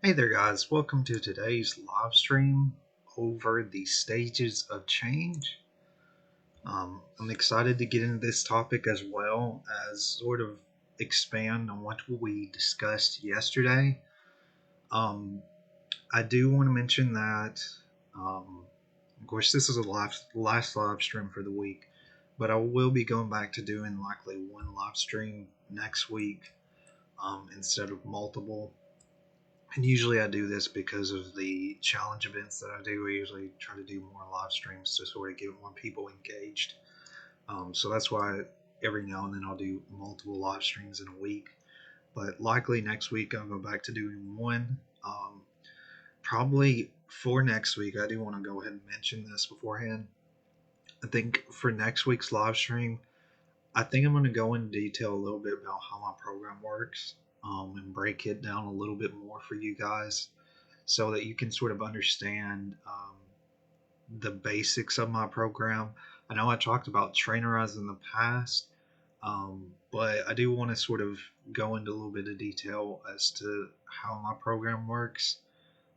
Hey there, guys. Welcome to today's live stream over the stages of change. I'm excited to get into this topic as well as sort of expand on what we discussed yesterday. Um, I do want to mention that, of course, this is a last live stream for the week, but I will be going back to doing likely one live stream next week instead of multiple. And usually I do this because of the challenge events that I do. I usually try to do more live streams to sort of get more people engaged. So that's why every now and then I'll do multiple live streams in a week. But likely next week I'll go back to doing one. Probably for next week, I do want to go ahead and mention this beforehand. I think for next week's live stream, I think I'm going to go into detail a little bit about how my program works and break it down a little bit more for you guys so that you can sort of understand the basics of my program. I know I talked about Trainerize in the past, but I do want to sort of go into a little bit of detail as to how my program works,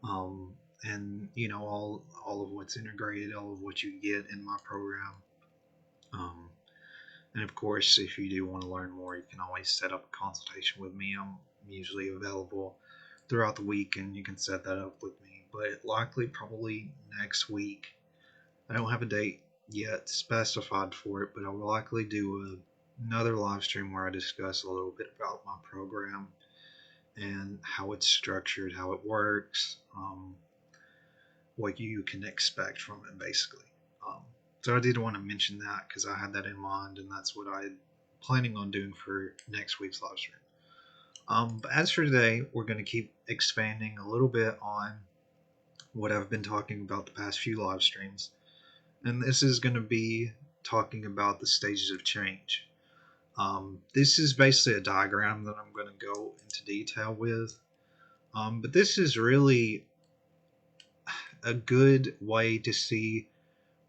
um, and all of what's integrated, all of what you get in my program. Um, and of course, if you do want to learn more, you can always set up a consultation with me. I'm usually available throughout the week, and you can set that up with me. But likely, probably next week. I don't have a date yet specified for it, but I will likely do another live stream where I discuss a little bit about my program and how it's structured, how it works, what you can expect from it, basically. Um, so I did want to mention that because I had that in mind, and that's what I'm planning on doing for next week's live stream. But as for today, we're going to keep expanding a little bit on what I've been talking about the past few live streams. And this is going to be talking about the stages of change. This is basically a diagram that I'm going to go into detail with. But this is really a good way to see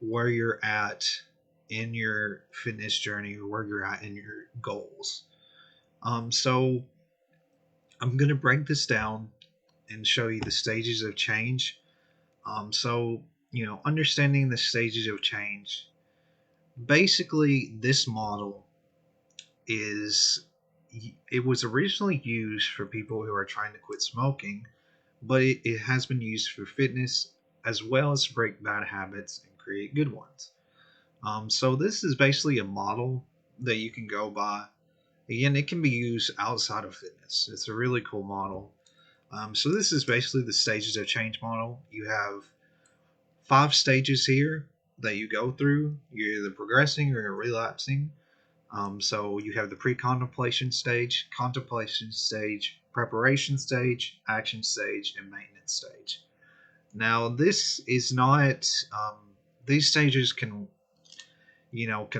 where you're at in your fitness journey or where you're at in your goals. So I'm going to break this down and show you the stages of change. Understanding the stages of change. Basically, this model it was originally used for people who are trying to quit smoking, but it has been used for fitness as well as to break bad habits and create good ones. So this is basically a model that you can go by. Again, it can be used outside of fitness. It's a really cool model. So this is basically the stages of change model. You have 5 stages here that you go through. You're either progressing or you're relapsing. So you have the pre-contemplation stage, contemplation stage, preparation stage, action stage, and maintenance stage. Now, this is not. These stages can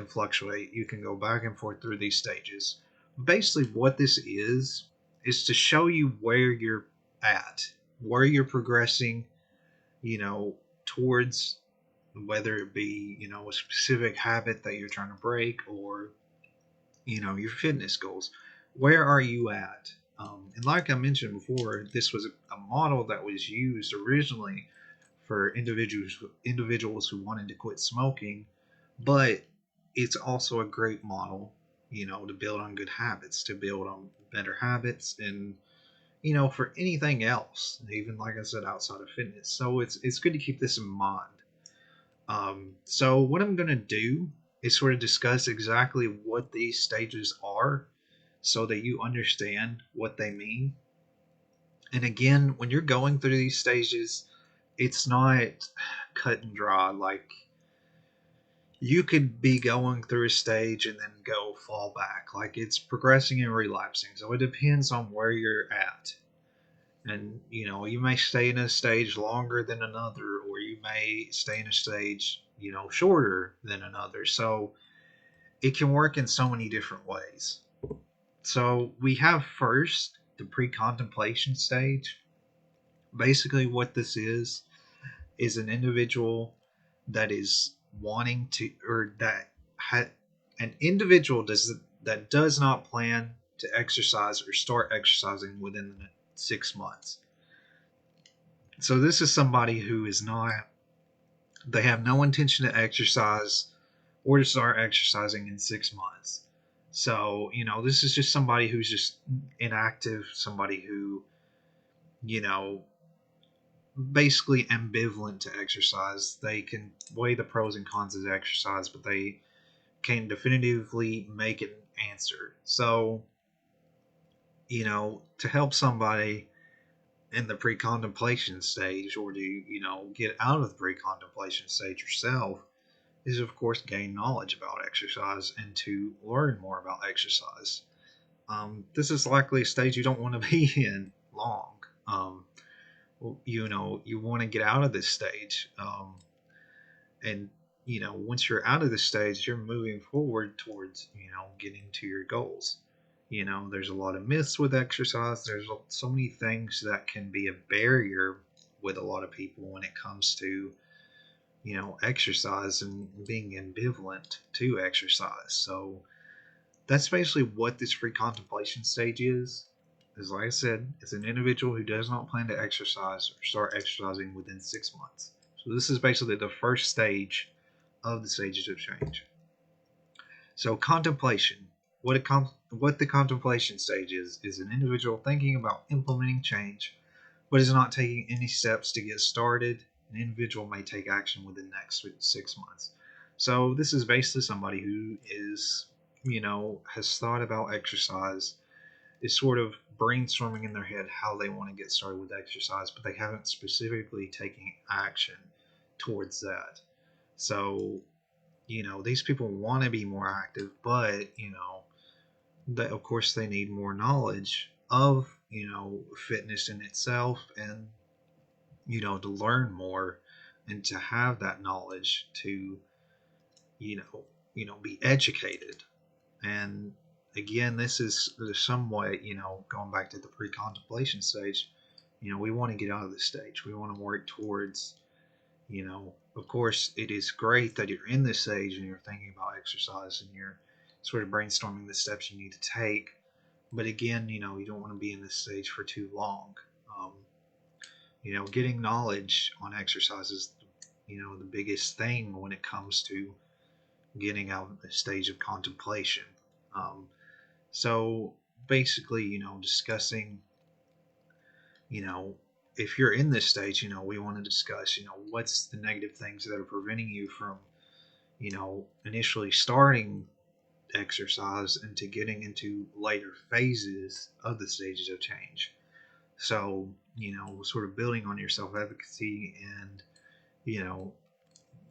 fluctuate. You can go back and forth through these stages. Basically, what this is to show you where you're at, where you're progressing, towards whether it be a specific habit that you're trying to break or your fitness goals. Where are you at? And like I mentioned before, this was a model that was used originally for individuals who wanted to quit smoking, but it's also a great model, to build on good habits, to build on better habits, and for anything else, even like I said, outside of fitness. So it's good to keep this in mind. So what I'm going to do is sort of discuss exactly what these stages are so that you understand what they mean. And again, when you're going through these stages, it's not cut and dry. Like, you could be going through a stage and then go fall back. Like, it's progressing and relapsing. So it depends on where you're at. And you may stay in a stage longer than another, or you may stay in a stage shorter than another. So it can work in so many different ways. So we have first the pre-contemplation stage. Basically what this is an individual that is wanting to, or that an individual that does not plan to exercise or start exercising within the 6 months. So this is somebody who is not, they have no intention to exercise or to start exercising in 6 months. So, this is just somebody who's just inactive, somebody who, you know, basically ambivalent to exercise. They can weigh the pros and cons of exercise, but they can definitively make an answer. So, to help somebody in the pre-contemplation stage, or to get out of the pre-contemplation stage yourself, is of course gain knowledge about exercise and to learn more about exercise. This is likely a stage you don't want to be in long. You want to get out of this stage, and once you're out of this stage, you're moving forward towards getting to your goals. There's a lot of myths with exercise. There's so many things that can be a barrier with a lot of people when it comes to exercise and being ambivalent to exercise. So that's basically what this free contemplation stage is, like I said, it's an individual who does not plan to exercise or start exercising within 6 months. So this is basically the first stage of the stages of change. So contemplation, what the contemplation stage is an individual thinking about implementing change, but is not taking any steps to get started. An individual may take action within the next 6 months. So this is basically somebody who is, has thought about exercise, is sort of brainstorming in their head how they want to get started with exercise, but they haven't specifically taken action towards that. So, these people want to be more active, but, that of course they need more knowledge of, fitness in itself, and, to learn more and to have that knowledge to, be educated. And again, this is some way, going back to the pre-contemplation stage, we want to get out of this stage. We want to work towards, of course, it is great that you're in this stage and you're thinking about exercise and you're sort of brainstorming the steps you need to take. But again, you don't want to be in this stage for too long. Um, getting knowledge on exercise is, the biggest thing when it comes to getting out of the stage of contemplation. Um, so basically, discussing, you know, if you're in this stage, we want to discuss, what's the negative things that are preventing you from, initially starting exercise into getting into later phases of the stages of change. So, sort of building on your self advocacy and, you know,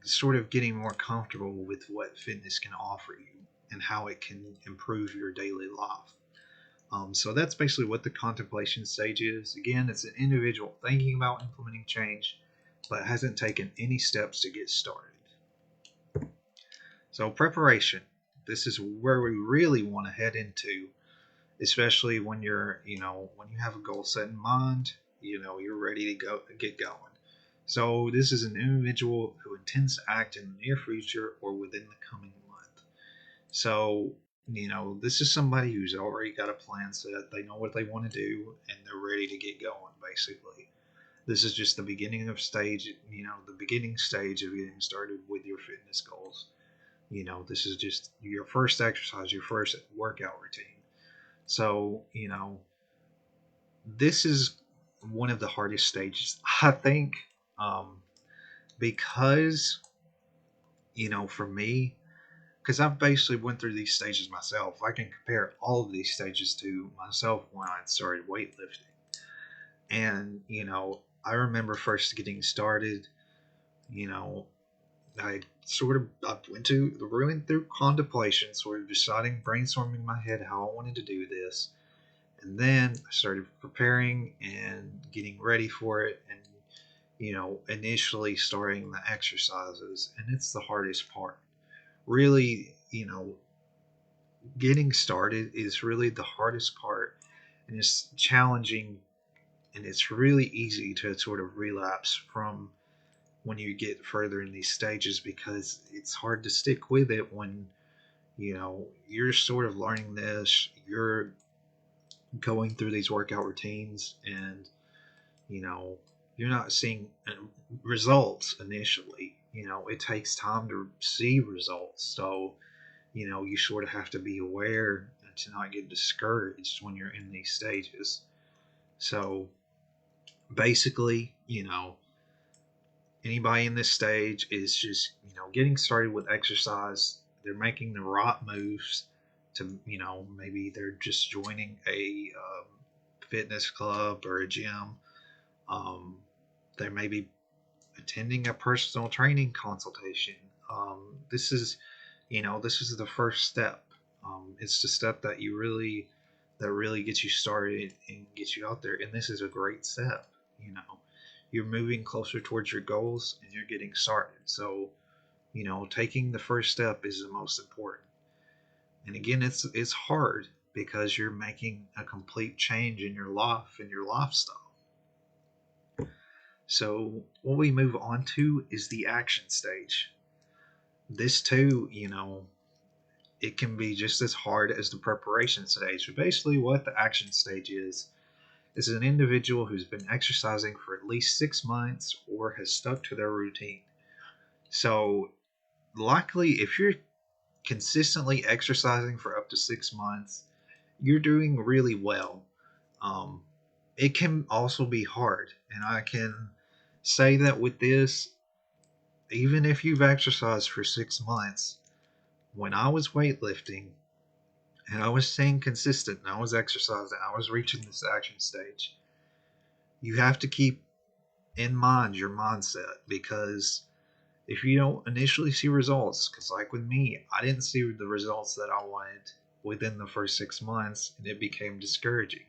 sort of getting more comfortable with what fitness can offer you and how it can improve your daily life. So that's basically what the contemplation stage is. Again, it's an individual thinking about implementing change, but hasn't taken any steps to get started. So preparation. This is where we really want to head into, especially when when you have a goal set in mind, you're ready to get going. So this is an individual who intends to act in the near future or within the coming month. So, this is somebody who's already got a plan set. They know what they want to do and they're ready to get going, basically. This is just the beginning of stage, the beginning stage of getting started with your fitness goals. This is just your first exercise, your first workout routine. So, this is one of the hardest stages, I think, because, for me, because I've basically went through these stages myself. I can compare all of these stages to myself when I started weightlifting. And, I remember first getting started, you know, I went through contemplation, sort of deciding, brainstorming in my head how I wanted to do this. And then I started preparing and getting ready for it, and, initially starting the exercises. And it's the hardest part. Really, getting started is really the hardest part, and it's challenging, and it's really easy to sort of relapse from when you get further in these stages, because it's hard to stick with it when you're sort of learning this, you're going through these workout routines, and you know you're not seeing results initially. It takes time to see results. So, you sort of have to be aware to not get discouraged when you're in these stages. So basically, anybody in this stage is just, getting started with exercise. They're making the right moves to, maybe they're just joining a fitness club or a gym. Um, they may be attending a personal training consultation. This is, this is the first step. It's the step that really gets you started and gets you out there. And this is a great step. You're moving closer towards your goals and you're getting started. So, taking the first step is the most important. And again, it's hard because you're making a complete change in your life and your lifestyle. So, what we move on to is the action stage. This too, it can be just as hard as the preparation stage. But basically, what the action stage is an individual who's been exercising for at least 6 months or has stuck to their routine. So, likely, if you're consistently exercising for up to 6 months, you're doing really well. Um, it can also be hard, and I can say that with this, even if you've exercised for 6 months, when I was weightlifting and I was staying consistent and I was exercising, I was reaching this action stage, you have to keep in mind your mindset, because if you don't initially see results, because like with me, I didn't see the results that I wanted within the first 6 months, and it became discouraging.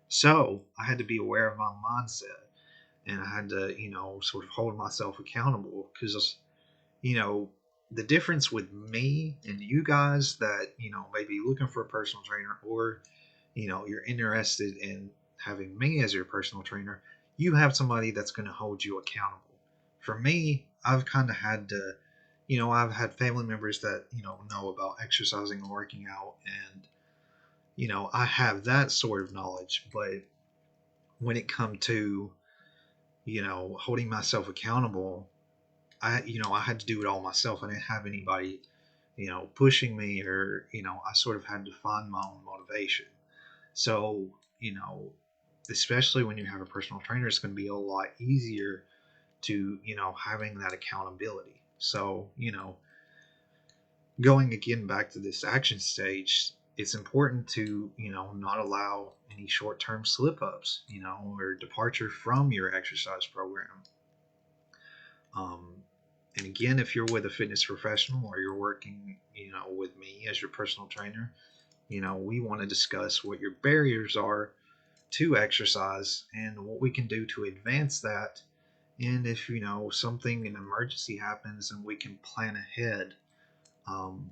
So I had to be aware of my mindset, and I had to, sort of hold myself accountable, because, you know, the difference with me and you guys that, maybe looking for a personal trainer, or, you're interested in having me as your personal trainer, you have somebody that's going to hold you accountable. For me, I've kind of had to, I've had family members that, know about exercising and working out, and, I have that sort of knowledge. But when it come to, holding myself accountable, I had to do it all myself. I didn't have anybody, pushing me, or, I sort of had to find my own motivation. So, especially when you have a personal trainer, it's going to be a lot easier to, having that accountability. So, going again back to this action stage, it's important to, not allow any short term slip ups, or departure from your exercise program. Um, and again, if you're with a fitness professional or you're working, with me as your personal trainer, we want to discuss what your barriers are to exercise and what we can do to advance that. And if, something, an emergency happens, and we can plan ahead, um,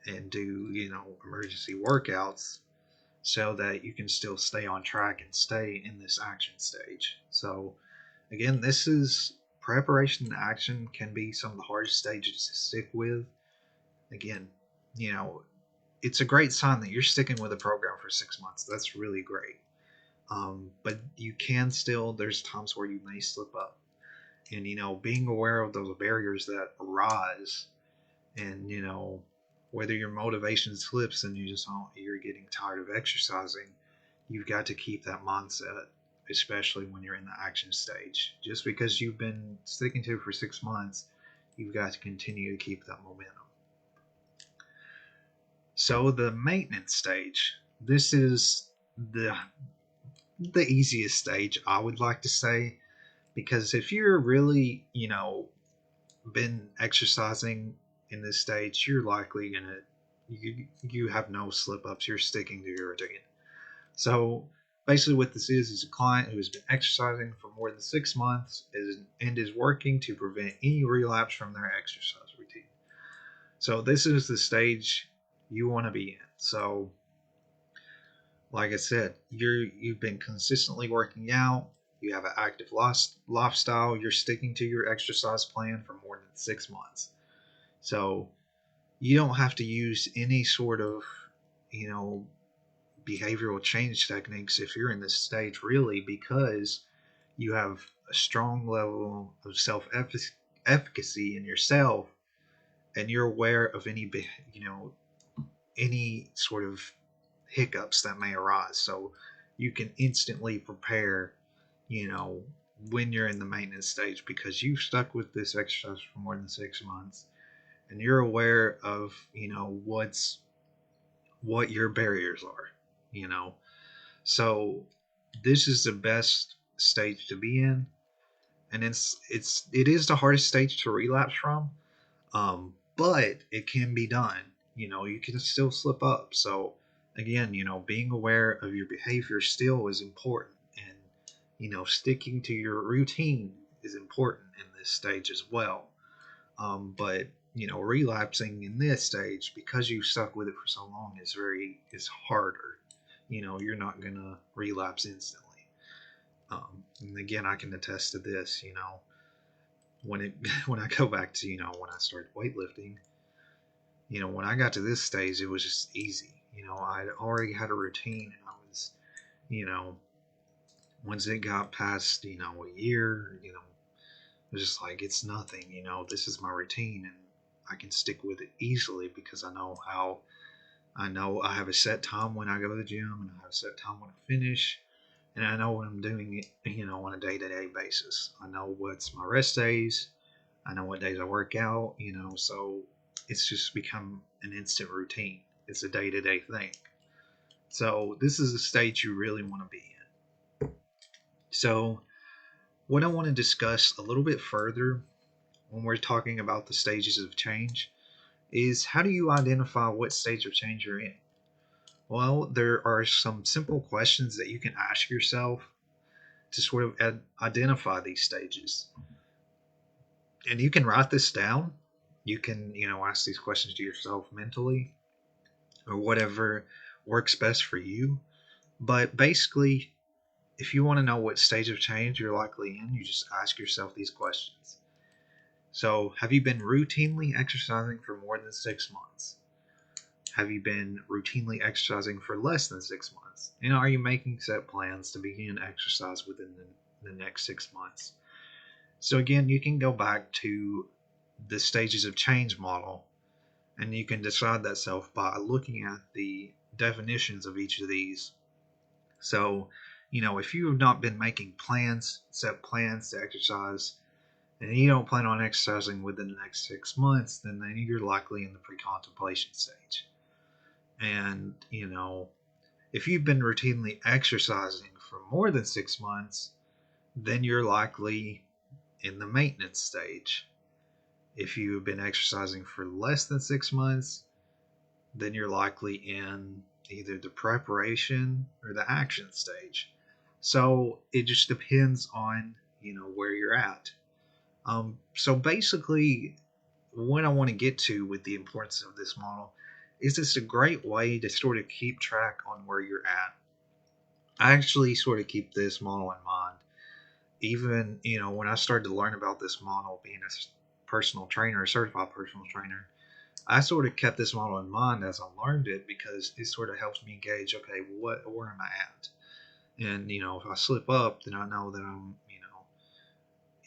and do, emergency workouts so that you can still stay on track and stay in this action stage. So, again, this is preparation and action can be some of the hardest stages to stick with. Again, you know, it's a great sign that you're sticking with a program for 6 months. That's really great. But you can still, there's times where you may slip up. And, being aware of those barriers that arise, and, whether your motivation slips and you're getting tired of exercising, you've got to keep that mindset, especially when you're in the action stage. Just because you've been sticking to it for 6 months, you've got to continue to keep that momentum. So the maintenance stage, this is the easiest stage, I would like to say, because if you're really, been exercising in this stage, you're likely gonna you have no slip ups. You're sticking to your routine. So basically, what this is a client who has been exercising for more than 6 months and is working to prevent any relapse from their exercise routine. So this is the stage you want to be in. So, like I said, you've been consistently working out. You have an active lifestyle. You're sticking to your exercise plan for more than 6 months. So you don't have to use any sort of, you know, behavioral change techniques if you're in this stage, really, because you have a strong level of self-efficacy in yourself, and you're aware of any sort of hiccups that may arise, so you can instantly prepare, you know, when you're in the maintenance stage, because you've stuck with this exercise for more than 6 months, and you're aware of, what your barriers are, you know. So this is the best stage to be in, and it is the hardest stage to relapse from. But it can be done. You can still slip up. So again, being aware of your behavior still is important, and sticking to your routine is important in this stage as well. But relapsing in this stage, because you stuck with it for so long, is harder. You're not gonna relapse instantly. And again, I can attest to this. When it when I go back to when I started weightlifting, when I got to this stage, it was just easy. I'd already had a routine, and I was, you know, once it got past a year, it was just like it's nothing. This is my routine, and I can stick with it easily because I know I have a set time when I go to the gym, and I have a set time when I finish, and I know what I'm doing, on a day-to-day basis. I know what's my rest days. I know what days I work out, so it's just become an instant routine. It's a day-to-day thing. So this is a stage you really want to be in. So what I want to discuss a little bit further when we're talking about the stages of change is, how do you identify what stage of change you're in? Well, there are some simple questions that you can ask yourself to sort of identify these stages. And you can write this down. You can, ask these questions to yourself mentally, or whatever works best for you. But basically, if you want to know what stage of change you're likely in, you just ask yourself these questions. So, have you been routinely exercising for more than 6 months? Have you been routinely exercising for less than 6 months? And are you making set plans to begin exercise within the next 6 months? So again, you can go back to the stages of change model, and you can decide that self by looking at the definitions of each of these. So, if you have not been making set plans to exercise, and you don't plan on exercising within the next 6 months, then you're likely in the pre-contemplation stage. And, if you've been routinely exercising for more than 6 months, then you're likely in the maintenance stage. If you've been exercising for less than 6 months, then you're likely in either the preparation or the action stage. So it just depends on, where you're at. So basically, what I want to get to with the importance of this model is it's a great way to sort of keep track on where you're at. I actually sort of keep this model in mind. Even, when I started to learn about this model, being a personal trainer, a certified personal trainer, I sort of kept this model in mind as I learned it, because it sort of helps me gauge, okay, where am I at? And, if I slip up, then I know that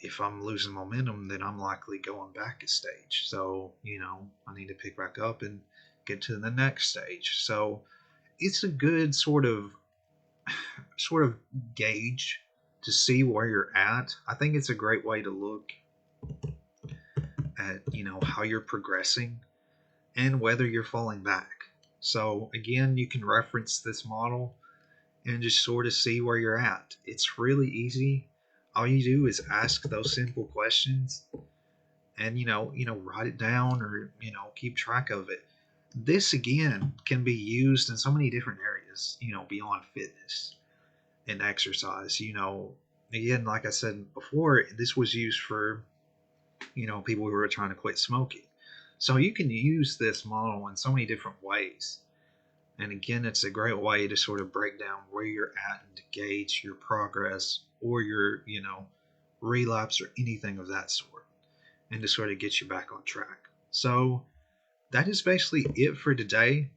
if I'm losing momentum, then I'm likely going back a stage. So, I need to pick back up and get to the next stage. So it's a good sort of gauge to see where you're at. I think it's a great way to look at, how you're progressing and whether you're falling back. So again, you can reference this model and just sort of see where you're at. It's really easy. All you do is ask those simple questions, and write it down, or keep track of it. This again can be used in so many different areas, beyond fitness and exercise. Again, like I said before, this was used for people who are trying to quit smoking. So you can use this model in so many different ways. And again, it's a great way to sort of break down where you're at and to gauge your progress, or your, relapse, or anything of that sort, and to sort of get you back on track. So that is basically it for today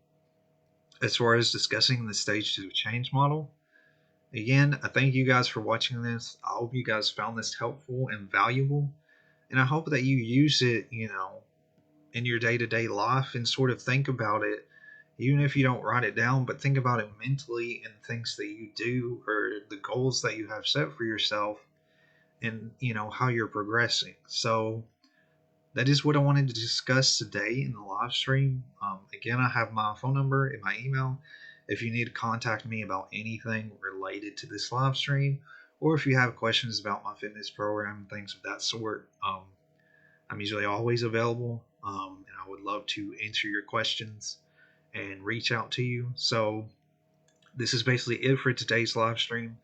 as far as discussing the stage 2 change model. Again, I thank you guys for watching this. I hope you guys found this helpful and valuable, and I hope that you use it, in your day-to-day life and sort of think about it, even if you don't write it down, but think about it mentally and things that you do or the goals that you have set for yourself, and how you're progressing. So that is what I wanted to discuss today in the live stream. Again, I have my phone number and my email if you need to contact me about anything related to this live stream, or if you have questions about my fitness program, things of that sort. I'm usually always available, and I would love to answer your questions and reach out to you. So this is basically it for today's live stream.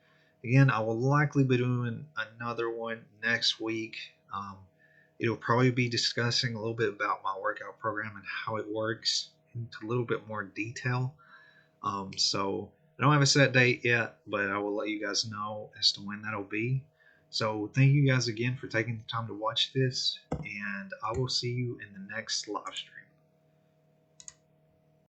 Again, I will likely be doing another one next week. It'll probably be discussing a little bit about my workout program and how it works into a little bit more detail. So I don't have a set date yet, but I will let you guys know as to when that'll be. So thank you guys again for taking the time to watch this, and I will see you in the next live stream.